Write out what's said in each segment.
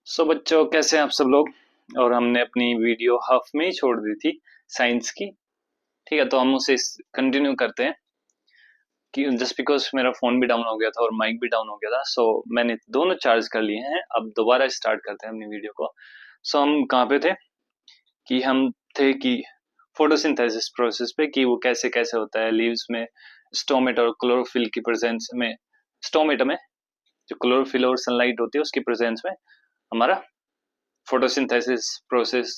सो बच्चों, कैसे हैं आप सब लोग। और हमने अपनी वीडियो हाफ में ही छोड़ दी थी साइंस की। ठीक है, तो हम उसे कंटिन्यू करते हैं कि जस्ट बिकॉज मेरा फोन भी डाउन हो गया था और माइक भी डाउन हो गया था, सो मैंने दोनों चार्ज कर लिए हैं। अब दोबारा स्टार्ट करते हैं अपनी वीडियो को। सो हम कहाँ पे थे कि हम थे कि फोटोसिंथेसिस प्रोसेस पे, कि वो कैसे कैसे होता है लीव्स में स्टोमेटा और क्लोरोफिल की प्रेजेंस में। स्टोमेटा में जो क्लोरोफिल और सनलाइट होती है उसकी प्रेजेंस में हमारा फोटोसिंथेसिस प्रोसेस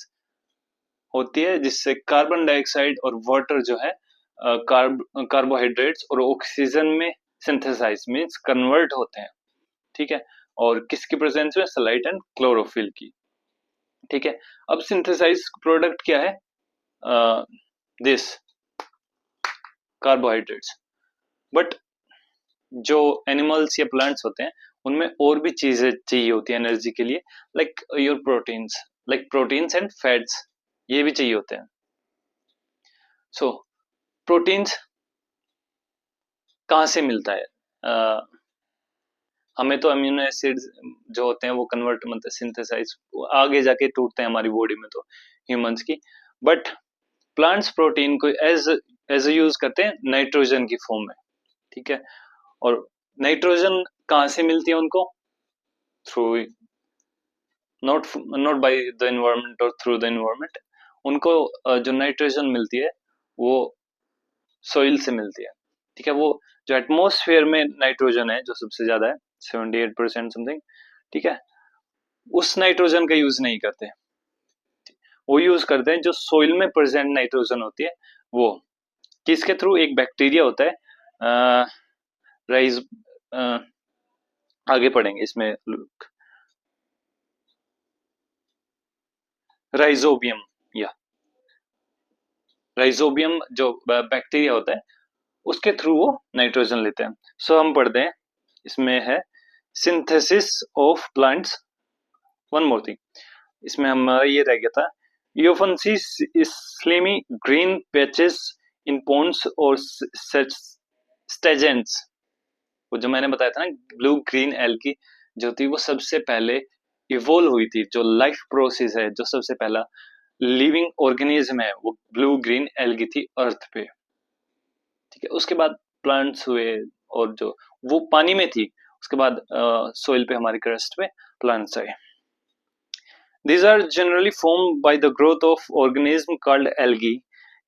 होती है, जिससे कार्बन डाइऑक्साइड और वाटर जो है कार्बोहाइड्रेट्स और ऑक्सीजन में सिंथेसाइज मीन्स कन्वर्ट होते हैं। ठीक है, और किसकी प्रेजेंस में? सनलाइट एंड क्लोरोफिल की। ठीक है, अब सिंथेसाइज प्रोडक्ट क्या है? This carbohydrates. बट जो एनिमल्स या प्लांट्स होते हैं उनमें और भी चीजें चाहिए होती है एनर्जी के लिए, like your proteins, like proteins and fats, ये भी चाहिए होते हैं। सो प्रोटीन्स कहाँ से मिलता है? हमें तो अमीनो एसिड्स जो होते हैं वो कन्वर्ट मतलब सिंथेसाइज आगे जाके टूटते हैं हमारी बॉडी में, तो ह्यूमंस की। बट प्लांट्स प्रोटीन को एज एज यूज करते हैं नाइट्रोजन की फॉर्म में। ठीक है, और नाइट्रोजन कहाँ से मिलती है उनको? Through, not not by the environment और थ्रू द एनवायरनमेंट। उनको जो नाइट्रोजन मिलती है वो सोइल से मिलती है। ठीक है, वो जो एटमोसफेयर में नाइट्रोजन है जो सबसे ज्यादा है, 78% समथिंग। ठीक है, उस नाइट्रोजन का यूज नहीं करते, वो यूज करते हैं जो सोइल में प्रेजेंट नाइट्रोजन होती है वो। किसके थ्रू? एक बैक्टीरिया होता है, राइज, आगे पढ़ेंगे इसमें, राइजोबियम, या राइजोबियम जो बैक्टीरिया होता है उसके थ्रू वो नाइट्रोजन लेते हैं। सो हम पढ़ते हैं, इसमें है synthesis of plants. One more thing, इसमें हमारा ये रह गया था, you often see slimy green patches in ponds or stagens। वो जो मैंने बताया था ना, ब्लू ग्रीन एल्गी जो थी वो सबसे पहले इवोल्व हुई थी, जो लाइफ प्रोसेस है, जो सबसे पहला लिविंग ऑर्गेनिज्म है, वो ब्लू ग्रीन एल्गी थी अर्थ पे। ठीक है, उसके बाद प्लांट्स हुए, और जो वो पानी में थी, उसके बाद सोइल पे हमारी क्रस्ट पे प्लांट्स आए। These are generally formed by the growth of organisms called algae.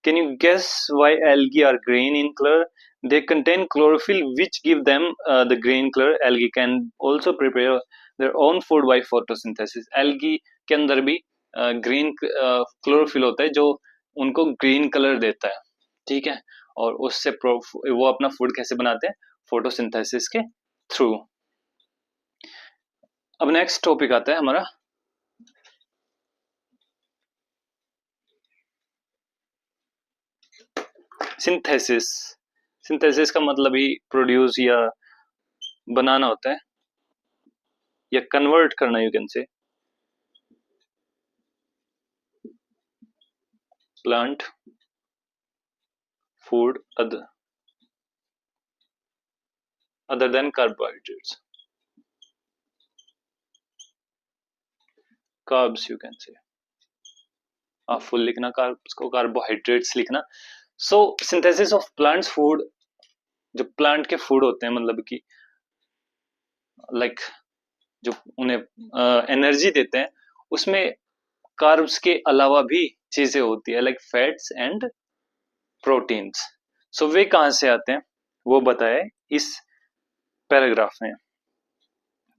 Can you guess why algae are green in color? They contain chlorophyll, which give them the green color. Algae can also prepare their own food by photosynthesis. Algae के अंदर भी green chlorophyll होता है जो उनको green colour देता है। ठीक है, और उससे वो अपना फूड कैसे बनाते हैं? फोटोसिंथेसिस के थ्रू। अब नेक्स्ट टॉपिक आता है हमारा सिंथेसिस। सिंथेसिस का मतलब ही प्रोड्यूस या बनाना होता है, या कन्वर्ट करना, you can say. Plant food other than carbohydrates, carbs you can say. आप फुल लिखना, कार्ब्स को कार्बोहाइड्रेट्स लिखना। सो सिंथेसिस ऑफ प्लांट्स फूड, जो प्लांट के फूड होते हैं मतलब कि लाइक जो उन्हें एनर्जी देते हैं, उसमें कार्ब्स के अलावा भी चीजें होती है, लाइक फैट्स एंड प्रोटीन्स। सो वे कहां से आते हैं वो बताए इस पैराग्राफ में।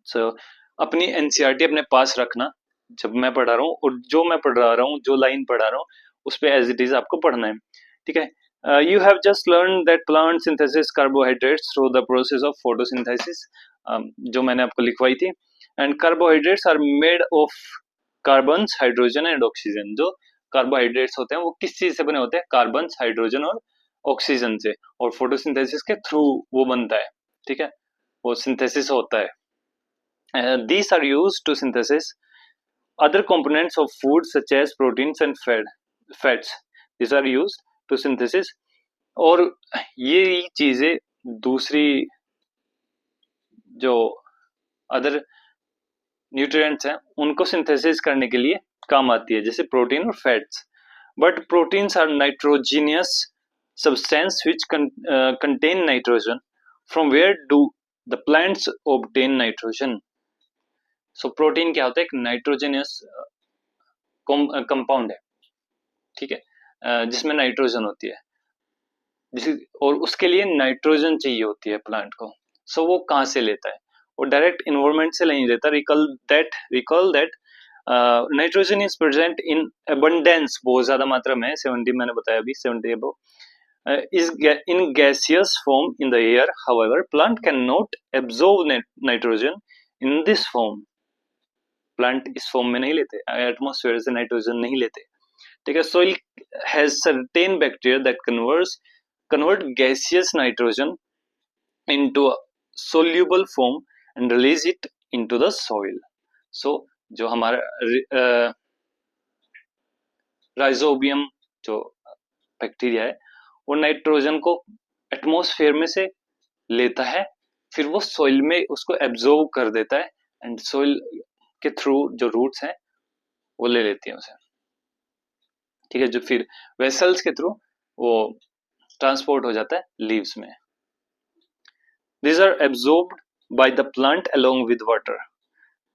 सो अपनी एनसीईआरटी अपने पास रखना जब मैं पढ़ा रहा हूँ, और जो मैं पढ़ा रहा हूँ, जो लाइन पढ़ा रहा हूँ, उस पर एज इट इज आपको पढ़ना है। ठीक है, you have just learned that plant synthesis carbohydrates through the process of photosynthesis, जो मैंने आपको लिखवाई थी। and carbohydrates are made of carbons, hydrogen and oxygen। जो कार्बोहाइड्रेट्स होते हैं वो किस चीज से बने होते हैं? कार्बन, हाइड्रोजन और ऑक्सीजन से, और फोटोसिंथेसिस के थ्रू वो बनता है। ठीक है, वो सिंथेसिस होता है। These are used to synthesis other components of food such as proteins and fats. These are used to synthesis, और ये चीजें दूसरी जो अदर न्यूट्रिएंट्स हैं उनको सिंथेसिस करने के लिए काम आती है, जैसे प्रोटीन और fats. But proteins are nitrogenous substance which contain nitrogen. From where do the plants obtain nitrogen? So protein क्या होता है? एक नाइट्रोजीनियस कंपाउंड है, ठीक है, जिसमें नाइट्रोजन होती है, और उसके लिए नाइट्रोजन चाहिए होती है प्लांट को। सो वो कहाँ से लेता है? वो डायरेक्ट इन्वायरमेंट से नहीं लेता। Recall that nitrogen is present in abundance, बहुत ज्यादा मात्रा में, 70 मैंने बताया अभी, 70 above, is in gaseous form in the air. However, plant cannot absorb nitrogen in this form. Plant इस फॉर्म में नहीं लेते, एटमॉस्फेयर से नाइट्रोजन नहीं लेते, ठीक है। Soil has certain bacteria that convert gaseous nitrogen into a soluble form and release it into the soil. So जो हमारा राइजोबियम जो बैक्टीरिया है वो नाइट्रोजन को एटमॉस्फेयर में से लेता है, फिर वो सॉइल में उसको एब्जॉर्ब कर देता है, एंड सॉइल के थ्रू जो रूट्स हैं वो ले लेती हैं उसे, ठीक है, जो फिर वेसल्स के थ्रू वो ट्रांसपोर्ट हो जाता है लीव्स में। These are absorbed by the plant along with water,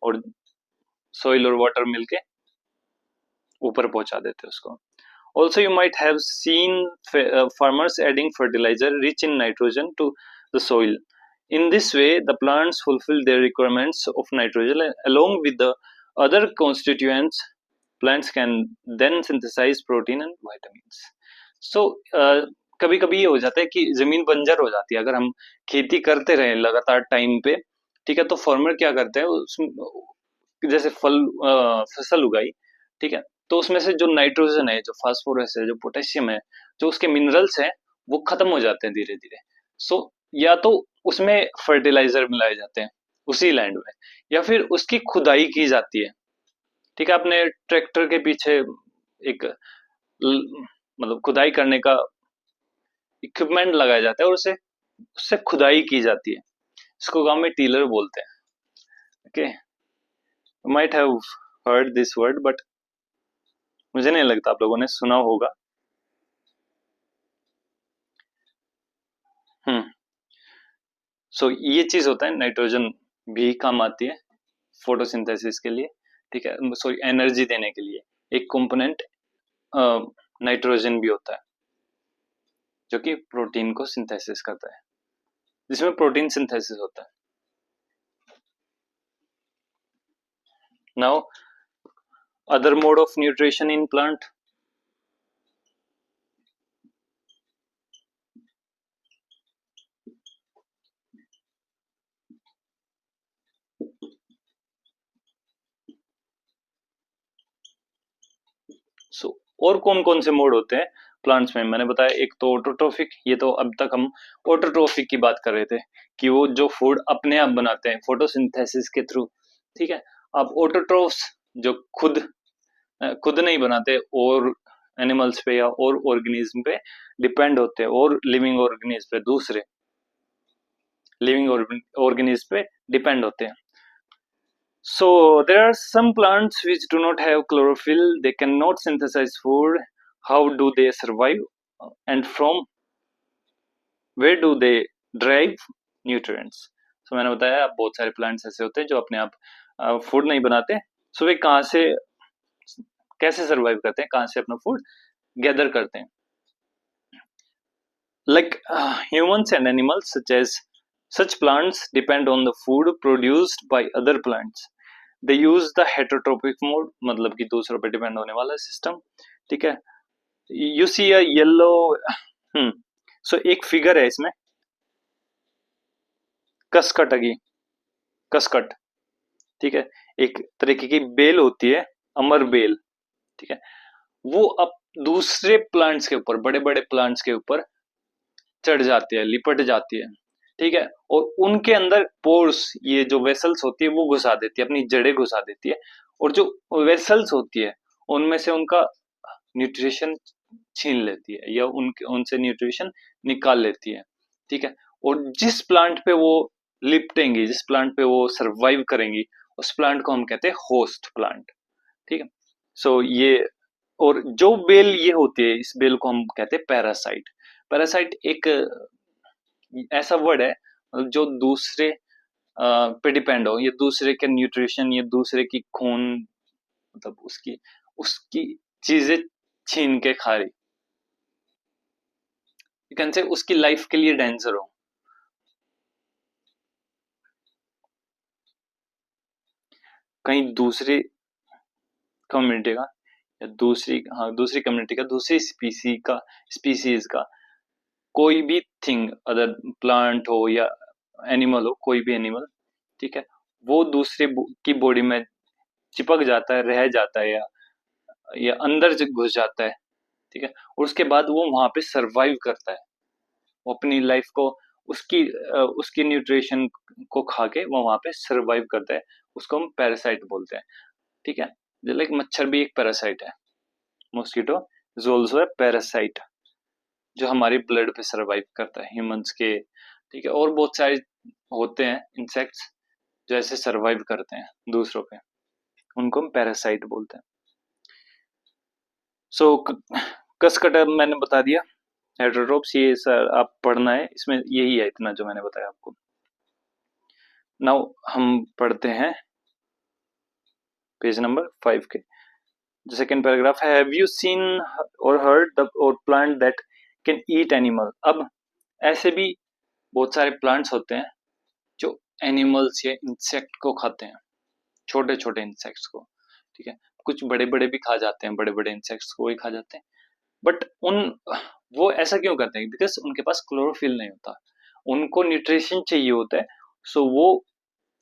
और soil और water मिलके ऊपर पहुंचा देते हैं उसको। Also, you might have seen farmers adding fertilizer rich in nitrogen to the soil. In this way, the plants fulfill their requirements of nitrogen along with the other constituents. Plants can then synthesize protein and vitamins. So, कभी कभी ये हो जाता है कि जमीन बंजर हो जाती है, अगर हम खेती करते रहे लगातार टाइम पे, ठीक है, तो फार्मर क्या करते हैं, जैसे फसल उगाई, ठीक है, तो उसमें से जो नाइट्रोजन है, जो फास्फोरस है, जो पोटेशियम है, जो उसके मिनरल्स हैं, वो खत्म हो जाते हैं धीरे धीरे। सो या तो उसमें फर्टिलाइजर मिलाए जाते हैं उसी लैंड में, या फिर उसकी खुदाई की जाती है, ठीक है। आपने ट्रैक्टर के पीछे एक मतलब खुदाई करने का इक्विपमेंट लगाया जाता है और उससे खुदाई की जाती है, इसको गांव में टीलर बोलते हैं, okay. You might have heard this word, but मुझे नहीं लगता आप लोगों ने सुना होगा। सो ये चीज होता है, नाइट्रोजन भी काम आती है फोटोसिंथेसिस के लिए, ठीक है, सॉरी एनर्जी देने के लिए। एक कंपोनेंट नाइट्रोजन भी होता है जो कि प्रोटीन को सिंथेसिस करता है, जिसमें प्रोटीन सिंथेसिस होता है। Now other mode of nutrition in plant. So और कौन कौन से मोड होते हैं प्लांट्स में? मैंने बताया एक तो ऑटोट्रोफिक, ये तो अब तक हम ऑटोट्रोफिक की बात कर रहे थे कि वो जो फूड अपने आप बनाते हैं फोटोसिंथेसिस के थ्रू, ठीक है। अब ऑटोट्रोफ्स जो खुद नहीं बनाते, और एनिमल्स पे या और ऑर्गेनिज्म पे डिपेंड होते हैं, और लिविंग ऑर्गेनिज्म पे, दूसरे लिविंग ऑर्गेनिज्म पे डिपेंड होते हैं। So there are some plants which do not have chlorophyll. They cannot synthesize food. How do they survive? And from where do they derive nutrients? So मैंने बताया बहुत सारे plants ऐसे होते हैं जो अपने आप फूड नहीं बनाते। सो वे कहाँ से कैसे सर्वाइव करते हैं, कहाँ से अपना फूड गैदर करते हैं? Like humans and animals, such plants depend on the food produced by other plants. They use the heterotrophic mode, मतलब कि दूसरों पे डिपेंड होने वाला सिस्टम, ठीक है। यू सी अ येलो, सो एक फिगर है इसमें, कसकट, ठीक है, एक तरीके की बेल होती है, अमर बेल, ठीक है, वो अब दूसरे प्लांट्स के ऊपर, बड़े बड़े प्लांट्स के ऊपर चढ़ जाती है, लिपट जाती है, ठीक है, और उनके अंदर पोर्स, ये जो वेसल्स होती है वो घुसा देती है, अपनी जड़ें घुसा देती है, और जो वेसल्स होती है उनमें से उनका न्यूट्रिशन छीन लेती है, या उनसे न्यूट्रिशन निकाल लेती है, ठीक है। और जिस प्लांट पे वो लिपटेंगी, जिस प्लांट पे वो सरवाइव करेंगी, उस प्लांट को हम कहते हैं होस्ट प्लांट, ठीक है। सो ये, और जो बेल ये होती है, इस बेल को हम कहते हैं पैरासाइट। पैरासाइट एक ऐसा वर्ड है जो दूसरे पे डिपेंड हो, ये दूसरे के न्यूट्रिशन, ये दूसरे की खून, मतलब उसकी उसकी चीजें छीन के खा रही, यू कैन से उसकी लाइफ के लिए डेंजर हो। कहीं दूसरे कम्युनिटी का या दूसरी कम्युनिटी का, दूसरी स्पीसीज का कोई भी थिंग, अदर प्लांट हो या एनिमल हो, कोई भी एनिमल, ठीक है, वो दूसरे की बॉडी में चिपक जाता है, रह जाता है, या अंदर घुस जाता है, ठीक है, और उसके बाद वो वहां पे सरवाइव करता है, वो अपनी लाइफ को उसकी न्यूट्रिशन को खा के वो वहां पे सरवाइव करता है, उसको हम पैरासाइट बोलते हैं, ठीक है। लाइक मच्छर भी एक पैरासाइट है, mosquito is also a parasite, जो हमारे ब्लड पे सरवाइव करता है, ह्यूमंस के, ठीक है, और बहुत सारे होते हैं इंसेक्ट्स जो ऐसे सरवाइव करते हैं दूसरों पे, उनको हम पैरासाइट बोलते हैं। सो कसकटर मैंने बता दिया, हेटेरोट्रोप्स ये सर आप पढ़ना है, इसमें यही है इतना जो मैंने बताया आपको। नाउ हम पढ़ते हैं पेज नंबर 5 के सेकेंड पैराग्राफ है, हैव यू सीन और हर्ड द और plant that can eat animal. अब ऐसे भी बहुत सारे प्लांट्स होते हैं जो एनिमल्स या इंसेक्ट को खाते हैं, छोटे छोटे इंसेक्ट्स को, ठीक है, कुछ बड़े बड़े भी खा जाते हैं, बड़े बड़े इंसेक्ट्स को ही खा जाते हैं, बट वो ऐसा क्यों करते हैं? बिकॉज उनके पास क्लोरोफिल नहीं होता, उनको न्यूट्रिशन चाहिए होता है, सो वो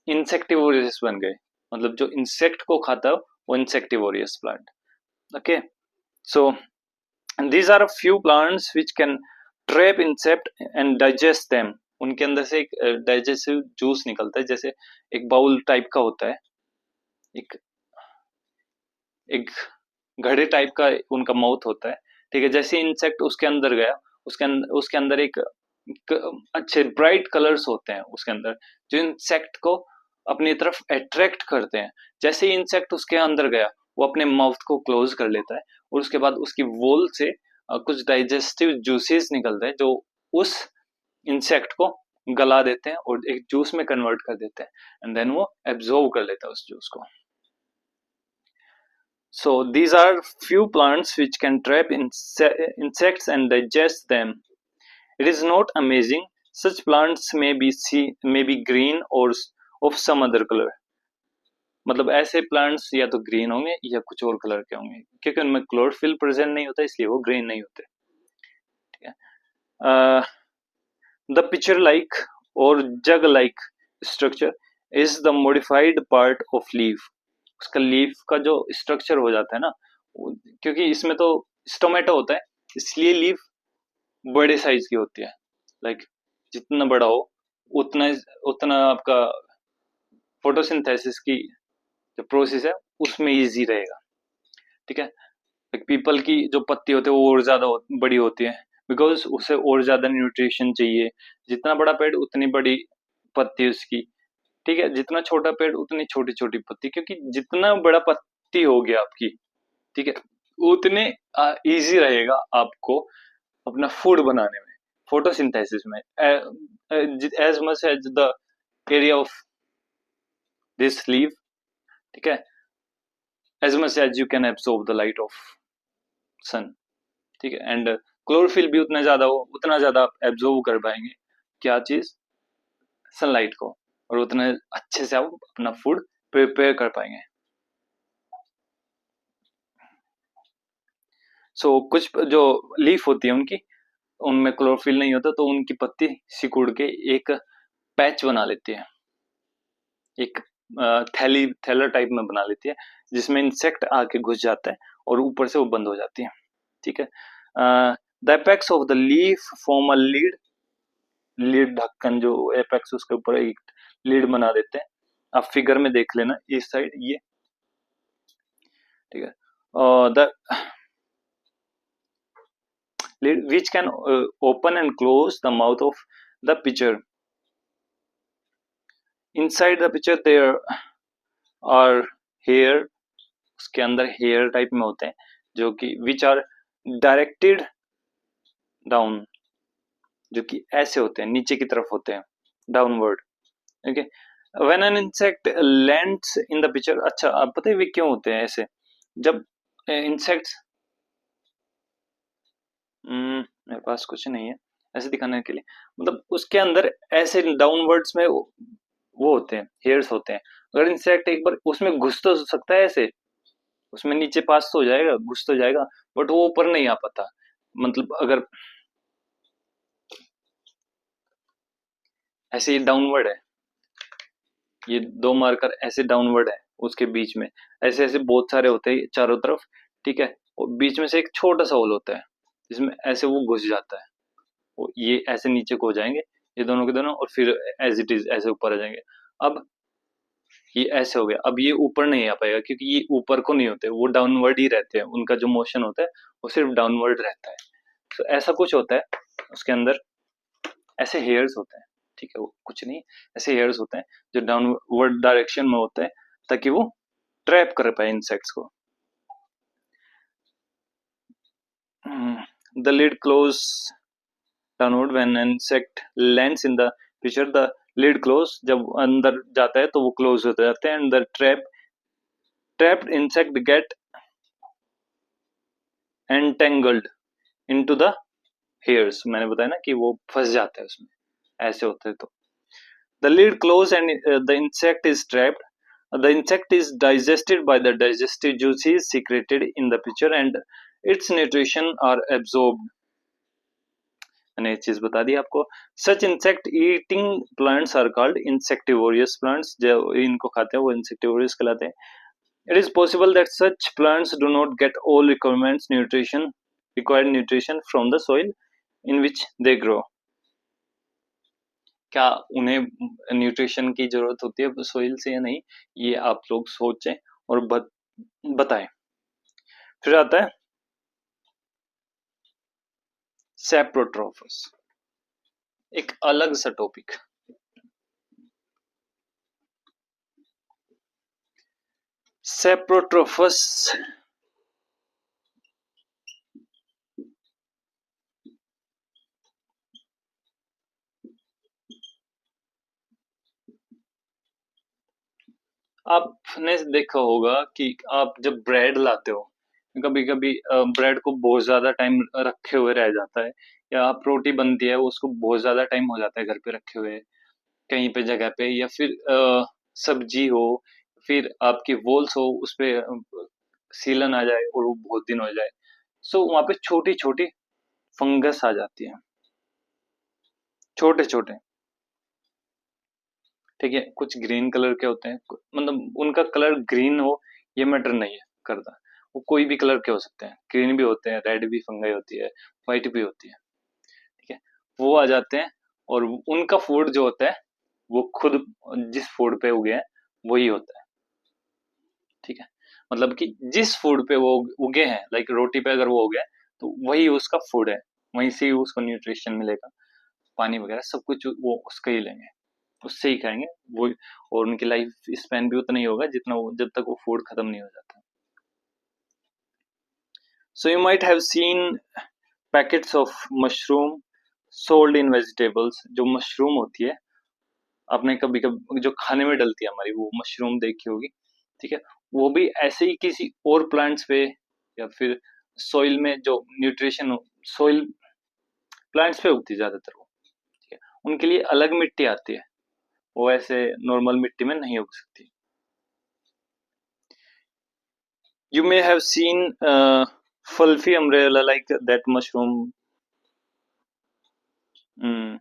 इंसेक्टिवोरियस बन गए, मतलब जो इंसेक्ट को खाता है वो insectivorous plant. Okay, so these are a few plants which can trap insect and digest them। उनके अंदर से एक डाइजेस्टिव जूस निकलता है, जैसे एक बाउल टाइप का होता है, एक एक घड़े टाइप का उनका माउथ होता है, ठीक है, जैसे इंसेक्ट उसके अंदर गया, उसके अंदर एक अच्छे ब्राइट कलर्स होते हैं उसके अंदर, जो इंसेक्ट को अपनी तरफ अट्रैक्ट करते हैं। जैसे ही इंसेक्ट उसके अंदर गया, वो अपने माउथ को क्लोज कर लेता है, और उसके बाद उसकी वोल से कुछ डाइजेस्टिव जूसेस निकलते हैं जो उस इंसेक्ट को गला देते हैं और एक जूस में कन्वर्ट कर देते हैं, एंड देन वो एब्जॉर्ब कर लेता है उस जूस को। So these are few plants which can trap insects and digest them. It is not amazing. Such plants may be green or of some other color. मतलब ऐसे प्लांट्स या तो ग्रीन होंगे या कुछ और कलर के होंगे, क्योंकि उनमें क्लोरोफिल प्रेजेंट नहीं होता, इसलिए वो ग्रीन नहीं होते, ठीक है। द पिक्चर लाइक और jug like structure is the modified part of leaf. उसका लीफ का जो स्ट्रक्चर हो जाता है ना, क्योंकि इसमें तो स्टोमेटो होता है, इसलिए लीफ बड़े साइज की होती है, लाइक जितना बड़ा हो उतना उतना आपका फोटोसिंथेसिस की जो प्रोसेस है उसमें इजी रहेगा, ठीक है। लाइक पीपल की जो पत्ती होती है वो और ज्यादा बड़ी होती है, बिकॉज उसे और ज्यादा न्यूट्रिशन चाहिए, जितना बड़ा पेड़ उतनी बड़ी पत्ती उसकी, ठीक है, जितना छोटा पेड़ उतनी छोटी छोटी पत्ती, क्योंकि जितना बड़ा पत्ती होगी आपकी, ठीक है, उतने इजी रहेगा आपको अपना फूड बनाने में, फोटोसिंथेसिस में, as much as the area of this leave, ठीक है, as much as you can absorb the light of sun, ठीक है, एंड क्लोरोफिल भी उतना ज्यादा आप एब्जॉर्व कर पाएंगे, क्या चीज, सनलाइट को, और उतने अच्छे से आप अपना फूड प्रिपेयर कर पाएंगे। सो कुछ जो लीफ होती है उनकी, उनमें क्लोरोफिल नहीं होता, तो उनकी पत्ती सिकुड़ के एक पैच बना लेती है, एक थैला टाइप में बना लेती है, जिसमें इंसेक्ट आके घुस जाता है और ऊपर से वो बंद हो जाती है, ठीक है। The apex of the leaf form a lead ढक्कन, जो एपेक्स उसके ऊपर एक लीड बना देते हैं, आप फिगर में देख लेना इस साइड ये, ठीक है, the lid which can open and close the mouth of the pitcher. Inside the pitcher there और हेयर, उसके अंदर हेयर टाइप में होते हैं जो कि विच आर डायरेक्टेड डाउन, जो कि ऐसे होते हैं, नीचे की तरफ होते हैं, downward. Okay, when an insect lands in the picture, अच्छा आप पता है वे क्यों होते हैं ऐसे? जब इंसेक्ट्स, मेरे पास कुछ नहीं है ऐसे दिखाने के लिए, मतलब उसके अंदर ऐसे डाउनवर्ड्स में वो होते हैं, हेयर्स होते हैं। अगर इंसेक्ट एक बार उसमें घुस तो सकता है ऐसे, उसमें नीचे पास तो हो जाएगा, घुस तो जाएगा, बट वो ऊपर नहीं आ पाता। मतलब अगर ऐसे ये डाउनवर्ड है, ये दो मार्कर ऐसे डाउनवर्ड है, उसके बीच में ऐसे ऐसे बहुत सारे होते हैं चारों तरफ, ठीक है, और बीच में से एक छोटा सा होल होता है जिसमें ऐसे वो घुस जाता है, वो ये ऐसे नीचे को हो जाएंगे ये दोनों के दोनों, और फिर एज इट इज ऐसे ऊपर आ जाएंगे। अब ये ऐसे हो गया, अब ये ऊपर नहीं आ पाएगा क्योंकि ये ऊपर को नहीं होते, वो डाउनवर्ड ही रहते हैं, उनका जो मोशन होता है वो सिर्फ डाउनवर्ड रहता है। तो ऐसा कुछ होता है उसके अंदर, ऐसे हेयर्स होते हैं, ठीक है, वो कुछ नहीं, ऐसे हेयर्स होते हैं जो डाउनवर्ड डायरेक्शन में होते हैं ताकि वो ट्रैप कर पाए इंसेक्ट्स को। The lid close downward when an insect lands in the picture, the lid close, जब अंदर जाता है तो वो क्लोज होते जाते हैं, and the trapped insect get entangled into the hairs, मैंने बताया ना कि वो फंस जाता है उसमें, ऐसे होते हैं। तो the lid close and the insect is trapped. The insect is digested by the digestive juices secreted in the pitcher and its nutrition are absorbed. मैंने एक चीज बता दी आपको, such insect eating plants are called insectivorous plants, जो इनको खाते हैं वो इंसेक्टिवोरियस कहलाते हैं। It is possible that such plants do not get all requirements nutrition required nutrition from the soil in which they grow. क्या उन्हें न्यूट्रिशन की जरूरत होती है सोइल से या नहीं, ये आप लोग सोचें और बताएं। फिर आता है सेप्रोट्रोफस, एक अलग सा टॉपिक। सेप्रोट्रोफस आपने देखा होगा कि आप जब ब्रेड लाते हो, कभी कभी ब्रेड को बहुत ज्यादा टाइम रखे हुए रह जाता है, या आप रोटी बनती है उसको बहुत ज्यादा टाइम हो जाता है घर पे रखे हुए कहीं पे जगह पे, या फिर सब्जी हो, फिर आपकी वोल्स हो उस पे सीलन आ जाए और वो बहुत दिन हो जाए, सो वहां पे छोटी छोटी फंगस आ जाती है, छोटे छोटे, ठीक है, कुछ ग्रीन कलर के होते हैं, मतलब उनका कलर ग्रीन हो ये मैटर नहीं है करता, वो कोई भी कलर के हो सकते हैं, ग्रीन भी होते हैं, रेड भी फंगाई होती है, व्हाइट भी होती है, ठीक है, वो आ जाते हैं, और उनका फूड जो होता है वो खुद जिस फूड पे उगे हैं वही होता है, ठीक है, मतलब कि जिस फूड पे वो उगे हैं, लाइक रोटी पे अगर वो उगे हैं तो वही उसका फूड है, वहीं से ही उसको न्यूट्रिशन मिलेगा, पानी वगैरह सब कुछ वो उसका ही लेंगे, उससे ही खाएंगे वो, और उनकी लाइफ स्पैन भी उतना ही होगा जितना वो, जब तक वो फूड खत्म नहीं हो जाता। So you might have seen packets of mushroom sold in vegetables, जो मशरूम होती है आपने कभी कभी जो खाने में डलती है हमारी, वो मशरूम देखी होगी, ठीक है, वो भी ऐसे ही किसी और प्लांट्स पे या फिर सॉइल में जो न्यूट्रिशन सॉइल प्लांट्स पे उगती है ज्यादातर वो, ठीक है, उनके लिए अलग मिट्टी आती है, वो ऐसे नॉर्मल मिट्टी में नहीं उग सकती। You may have seen fluffy umbrella like that mushroom. हम्म,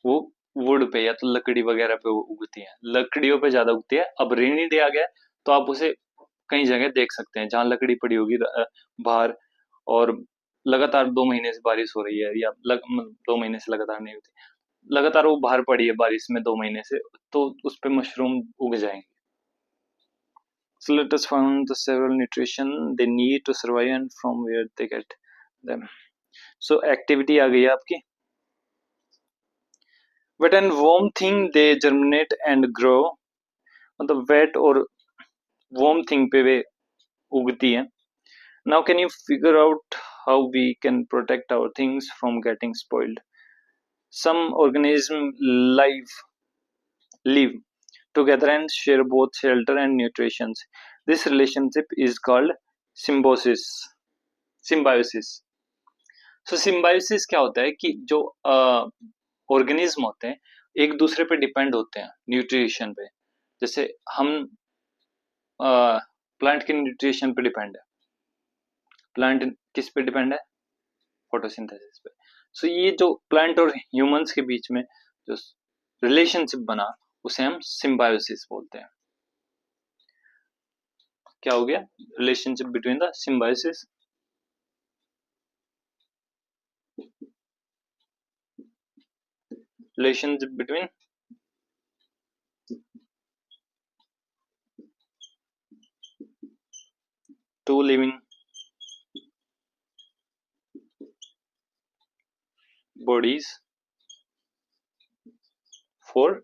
वो वुड पे या तो लकड़ी वगैरह पे उगती है, लकड़ियों पे ज्यादा उगती है। अब रेनी डे आ गया है, तो आप उसे कई जगह देख सकते हैं जहाँ लकड़ी पड़ी होगी बाहर, और लगातार 2 महीने से बारिश हो रही है, या 2 महीने से लगातार नहीं होती, लगातार वो बाहर पड़ी है बारिश में 2 महीने से, तो उस पे मशरूम उग जाएंगे। So let us find the several nutrition they need to survive and from where they get them. So activity आ गई है आपकी। Wet and warm thing they germinate and grow. मतलब वेट और वार्म थिंग पे वे उगती है. Now can you figure out how we can protect our things from getting spoiled. Some organism live live together and share both shelter and nutrition. This relationship is called symbiosis. Symbiosis. So symbiosis क्या होता है कि जो organism होते हैं एक दूसरे पे डिपेंड होते हैं न्यूट्रिशन पे. जैसे हम प्लांट के न्यूट्रिशन पे डिपेंड है. प्लांट किस पे डिपेंड है? फोटोसिंथेसिस पे. सो ये जो प्लांट और ह्यूमंस के बीच में जो रिलेशनशिप बना उसे हम सिम्बायोसिस बोलते हैं. क्या हो गया? Relationship between the symbiosis. Relationship between two living bodies for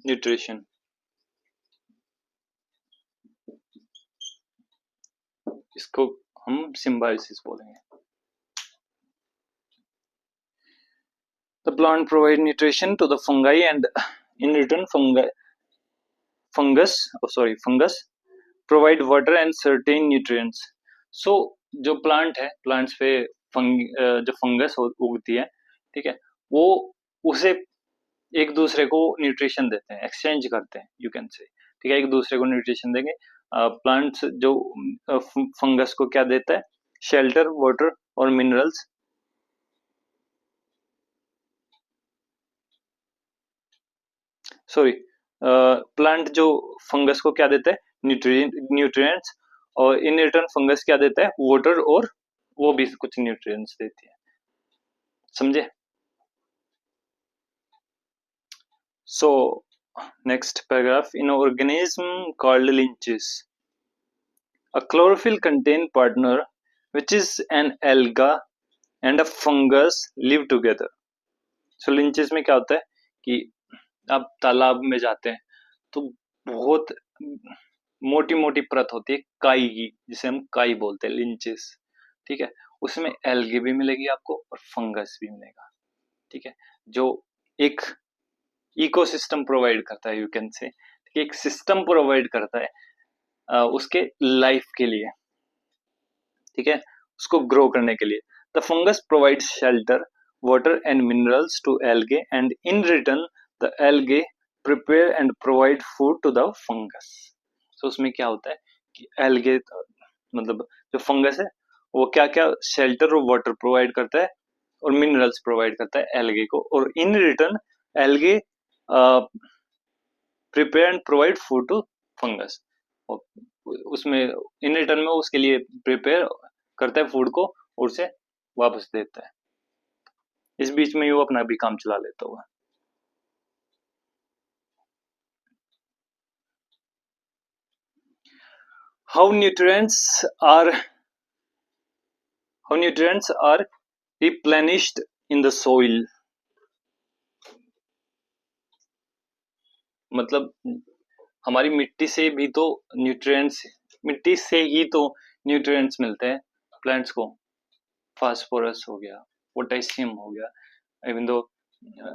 nutrition. इसको हम सिम्बायोसिस बोलेंगे. The plant provide nutrition to the fungi and in return fungus provide water and certain nutrients. So जो प्लांट है, प्लांट्स पे जो fungus उगती है, ठीक है, वो उसे एक दूसरे को न्यूट्रिशन देते हैं, एक्सचेंज करते हैं, यू कैन से. ठीक है, एक दूसरे को न्यूट्रिशन देंगे. प्लांट्स जो फंगस को क्या देता है? शेल्टर, वाटर और मिनरल्स. सॉरी, प्लांट जो फंगस को क्या देता है? न्यूट्रिएंट्स. और इन रिटर्न फंगस क्या देता है? वाटर और वो भी कुछ न्यूट्रिएंट्स देती है. समझे? So next paragraph. In organism called lichens, a chlorophyll contained partner which is an alga and a fungus live together. So लिंचेस में क्या होता है कि आप तालाब में जाते हैं तो बहुत मोटी मोटी परत होती है काई की, जिसे हम काई बोलते हैं, लिंचेस. ठीक है, उसमें एल्गे भी मिलेगी आपको और फंगस भी मिलेगा. ठीक है, जो एक इकोसिस्टम प्रोवाइड करता है, यू कैन से, एक सिस्टम प्रोवाइड करता है उसके लाइफ के लिए. ठीक है, उसको ग्रो करने के लिए. The fungus provide shelter, water and minerals to algae and in return the algae prepare and provide food to the fungus. तो उसमें क्या होता है कि एल्गे मतलब जो फंगस है वो क्या क्या शेल्टर और वाटर प्रोवाइड करता है और मिनरल्स प्रोवाइड करता है एल्गे को, और in return algae prepare and provide food to fungus. उसमें इन रिटर्न में उसके लिए प्रिपेयर करता है फूड को और उसे वापस देता है. इस बीच में वो अपना भी काम चला लेता हुआ. How nutrients are replenished in the soil. मतलब हमारी मिट्टी से भी तो मिट्टी से ही तो न्यूट्रिएंट्स मिलते हैं प्लांट्स को. फास्फोरस हो गया, पोटेशियम हो गया, इवन दो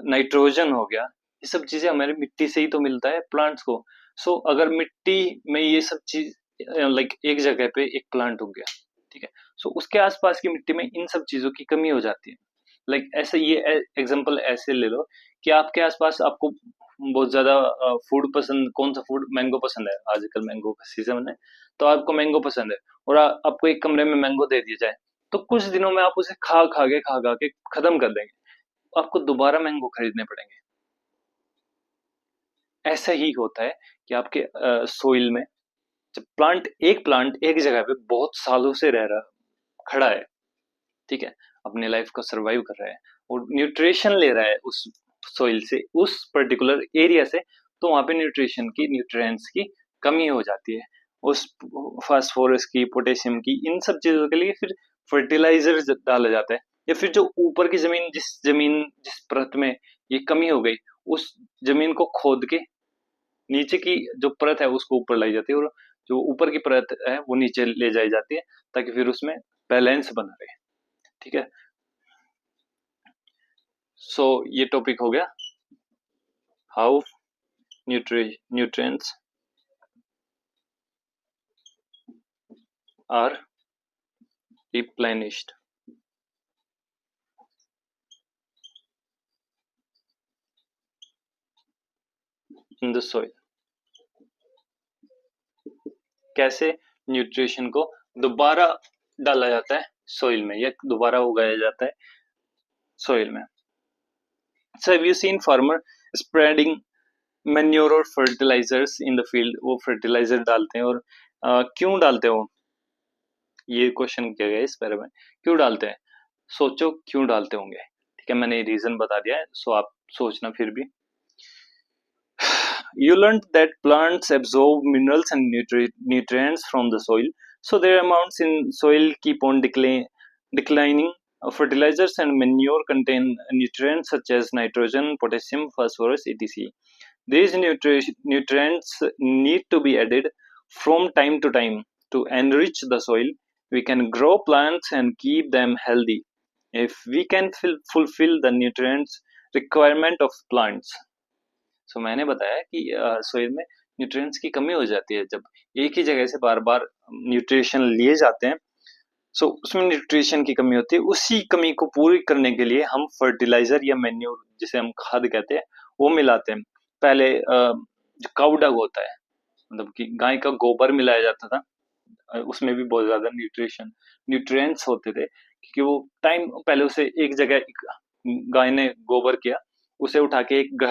नाइट्रोजन हो गया, ये सब चीजें हमारी मिट्टी से ही तो मिलता है प्लांट्स को. सो अगर मिट्टी में ये सब चीज लाइक एक जगह पे एक प्लांट उग गया, ठीक है, सो उसके आसपास की मिट्टी में इन सब चीजों की कमी हो जाती है. लाइक ऐसे ये एग्जांपल ऐसे ले लो कि आपके आसपास आपको बहुत ज्यादा फूड पसंद, कौन सा फूड? मैंगो पसंद है, आजकल मैंगो का सीजन है, तो आपको मैंगो पसंद है और आपको एक कमरे में मैंगो दे दिया जाए तो कुछ दिनों में आप उसे खा खा के खत्म कर देंगे. आपको दोबारा मैंगो खरीदने पड़ेंगे. ऐसा ही होता है कि आपके सोइल में जब प्लांट एक जगह पे बहुत सालों से रह रहा खड़ा है, ठीक है, अपने लाइफ को सरवाइव कर रहा है और न्यूट्रिशन ले रहा है उस सोइल से, उस पर्टिकुलर एरिया से, तो वहां पे न्यूट्रिएंट्स की कमी हो जाती है. उस फास्फोरस की, पोटेशियम की, इन सब चीजों के लिए फिर फर्टिलाइजर डाला जाता है, या फिर जो ऊपर की जिस परत में ये कमी हो गई, उस जमीन को खोद के नीचे की जो परत है उसको ऊपर लाई जाती है, और जो ऊपर की परत है वो नीचे ले जाई जाती है, ताकि फिर उसमें बैलेंस बना रहे। ठीक है, सो ये टॉपिक हो गया, how nutrients are replenished in the soil। कैसे न्यूट्रिशन को दोबारा डाला जाता है सोइल में, या दोबारा उगाया जाता है सोइल में। So have you seen farmer spreading manure और fertilizers in the field? वो fertilizer डालते हैं, और क्यों डालते हो, ये क्वेश्चन किया गया इस बारे में, क्यों डालते हैं, सोचो क्यों डालते होंगे। ठीक है, मैंने रीजन बता दिया है, सो आप सोचना फिर भी। You learned that plants absorb minerals and nutrients from the soil, so their amounts in soil keep on declining. Fertilizers and manure contain nutrients such as nitrogen, potassium, phosphorus, etc. These nutrients need to be added from time to time to enrich the soil. We can grow plants and keep them healthy if we can fulfill the nutrients requirement of plants. सो मैंने बताया कि soil में nutrients की कमी हो जाती है जब एक ही जगह से बार बार न्यूट्रिशन लिए जाते हैं, सो उसमें न्यूट्रिशन की कमी होती है। उसी कमी को पूरी करने के लिए हम फर्टिलाइजर या मैन्योर, जिसे हम खाद कहते हैं, वो मिलाते हैं। पहले जो काउ डंग होता है, मतलब कि गाय का गोबर मिलाया जाता था, उसमें भी बहुत ज्यादा न्यूट्रिएंट्स होते थे, क्योंकि वो टाइम पहले उसे एक जगह गाय ने गोबर किया, उसे उठा के एक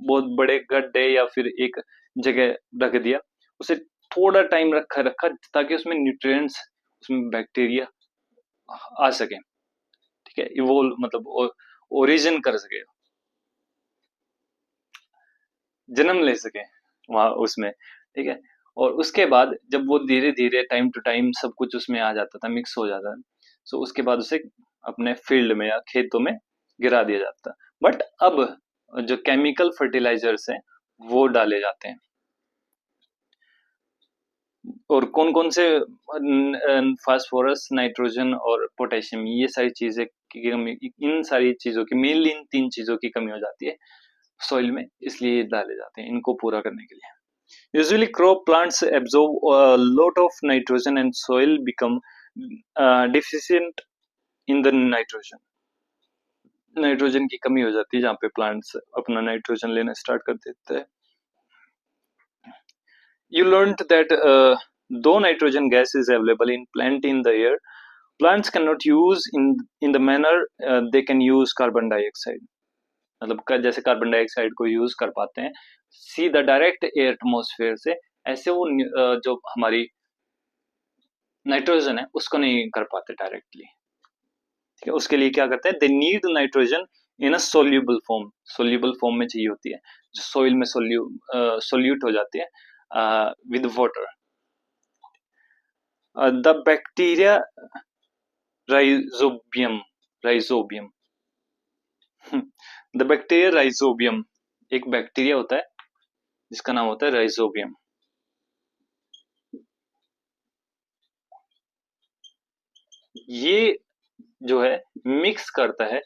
बहुत बड़े गड्ढे या फिर एक जगह रख दिया, उसे थोड़ा टाइम रखा रखा ताकि उसमें न्यूट्रिएंट्स, उसमें बैक्टीरिया आ सके। ठीक है, इवोल्व मतलब ओरिजिन कर सके, जन्म ले सके वहां उसमें। ठीक है, और उसके बाद जब वो धीरे धीरे टाइम टू टाइम सब कुछ उसमें आ जाता था, मिक्स हो जाता था, सो उसके बाद उसे अपने फील्ड में या खेतों में गिरा दिया जाता। बट अब जो केमिकल फर्टिलाइजर्स हैं वो डाले जाते हैं, और कौन कौन से, फास्फोरस, नाइट्रोजन और पोटेशियम, ये सारी चीजें की कमी, इन सारी चीजों की मेनली इन तीन चीजों की कमी हो जाती है सॉइल में, इसलिए डाले जाते हैं इनको पूरा करने के लिए। Usually crop plants absorb a lot of nitrogen and soil become deficient in the nitrogen। Nitrogen की कमी हो जाती है जहाँ पे प्लांट्स अपना नाइट्रोजन लेना स्टार्ट कर देते हैं। You learned that though nitrogen gas is available in plenty in the air, plants cannot use in the manner they can use carbon dioxide। मतलब जैसे कार्बन डाइऑक्साइड को यूज कर पाते हैं सीधा डायरेक्ट एयर एटमोसफेयर से, ऐसे वो जो हमारी नाइट्रोजन है उसको नहीं कर पाते डायरेक्टली। ठीक है, उसके लिए क्या करते हैं, they need nitrogen in a soluble form में चाहिए होती है, जो सोइल में सोल्यूट हो जाती है with water. The bacteria rhizobium the bacteria rhizobium, एक बैक्टीरिया होता है जिसका नाम होता है राइजोबियम। ये जो है मिक्स करता है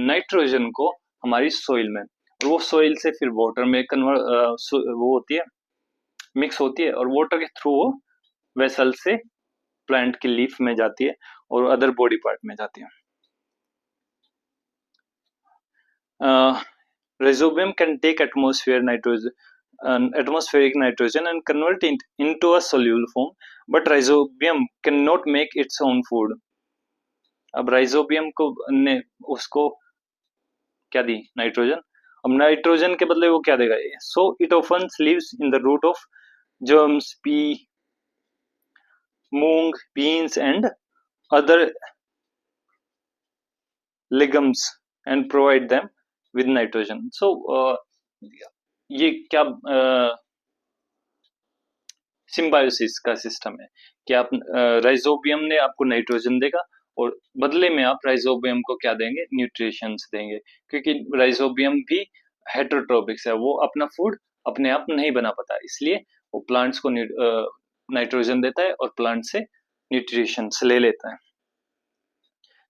नाइट्रोजन को हमारी सोइल में, और वो सोइल से फिर वाटर में कन्वर्ट वो होती है, मिक्स होती है, और वाटर के थ्रू वो वेसल से प्लांट की लीफ में जाती है और अदर बॉडी पार्ट में जाती है। Rhizobium can take atmospheric nitrogen and convert it into a soluble form, but rhizobium cannot make its own food। अब राइजोबियम को ने उसको क्या दी, नाइट्रोजन, अब नाइट्रोजन के बदले वो क्या देगा, so it often lives in the root of germs, pea, moong, beans and other legumes and provide them with nitrogen। so ये क्या सिम्बायोसिस का सिस्टम है कि आप राइजोबियम ने आपको नाइट्रोजन देगा और बदले में आप राइजोबियम को क्या देंगे, न्यूट्रिशंस देंगे, क्योंकि राइजोबियम भी हेटरोट्रोपिक्स है, वो अपना फूड अपने आप नहीं बना पाता, इसलिए वो प्लांट्स को नाइट्रोजन देता है और प्लांट से न्यूट्रिशंस ले लेता है।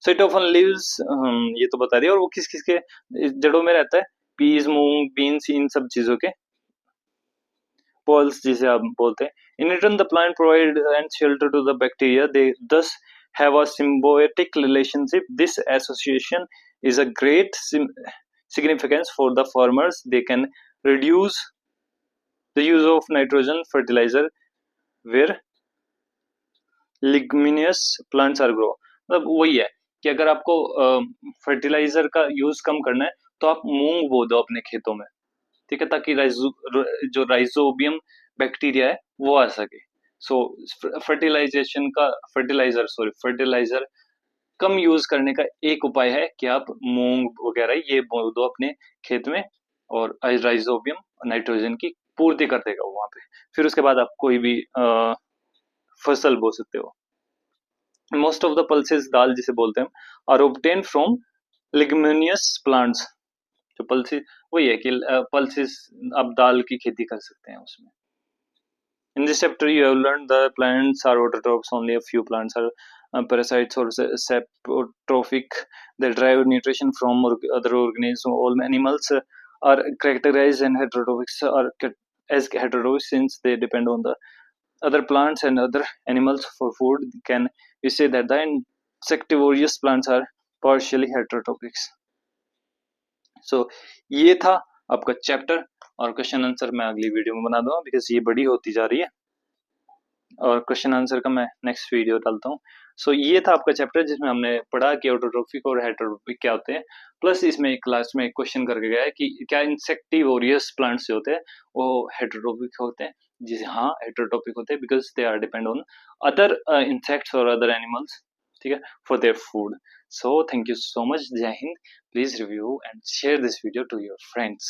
सो इट ऑफन लिव्स, ये तो बता दिया, और वो किस किस के जड़ों में रहता है, पीज, मूंग, बीन्स, इन सब चीजों के पॉल्स जिसे आप बोलते हैं. In return, the plant provide and shelter to the bacteria. They thus have a symbiotic relationship. This association is a great significance for the farmers. They can reduce the use of nitrogen fertilizer where leguminous plants are grow. मतलब वही है कि अगर आपको fertiliser का use कम करना है तो आप मूंग बो दो अपने खेतों में, ठीक है, ताकि जो राइजोबियम बैक्टीरिया है वो आ सके. सो फर्टिलाइजर कम यूज करने का एक उपाय है कि आप मूंग वगैरह ये बो दो अपने खेत में, और राइजोबियम नाइट्रोजन की पूर्ति कर देगा वहां पे. फिर उसके बाद आप कोई भी फसल बो सकते हो. मोस्ट ऑफ द पल्सेस, दाल जिसे बोलते हैं, आर ऑब्टेन फ्रॉम लिग्यूमिनियस प्लांट्स. जो पल्सेस वही है कि पल्सेस आप दाल की खेती कर सकते हैं उसमें. In this chapter, you have learned the plants are autotrophs. Only a few plants are parasites or saprotrophic. They derive nutrition from other organisms. All animals are characterized and heterotrophics are as heterotrophic since they depend on the other plants and other animals for food. Can we say that the insectivorous plants are partially heterotrophics? सो ये था आपका chapter, और question answer मैं अगली video में बना दूंगा because ये बड़ी होती जा रही है, और क्वेश्चन आंसर का मैं नेक्स्ट वीडियो डालता हूँ. सो ये था आपका चैप्टर जिसमें हमने पढ़ा कि ऑटोट्रोफिक और हेटेरोट्रोफिक क्या होते हैं, प्लस इसमें एक क्लास में एक क्वेश्चन करके गया है कि क्या इंसेक्टिवोरियस प्लांट्स जो होते हैं वो हेटेरोट्रोफिक होते हैं. जी हाँ, हेटेरोट्रोफिक होते हैं because they are depend on other insects और अदर एनिमल्स, ठीक है, for their food. So thank you so much. जय हिंद. Please review and share this video to your friends.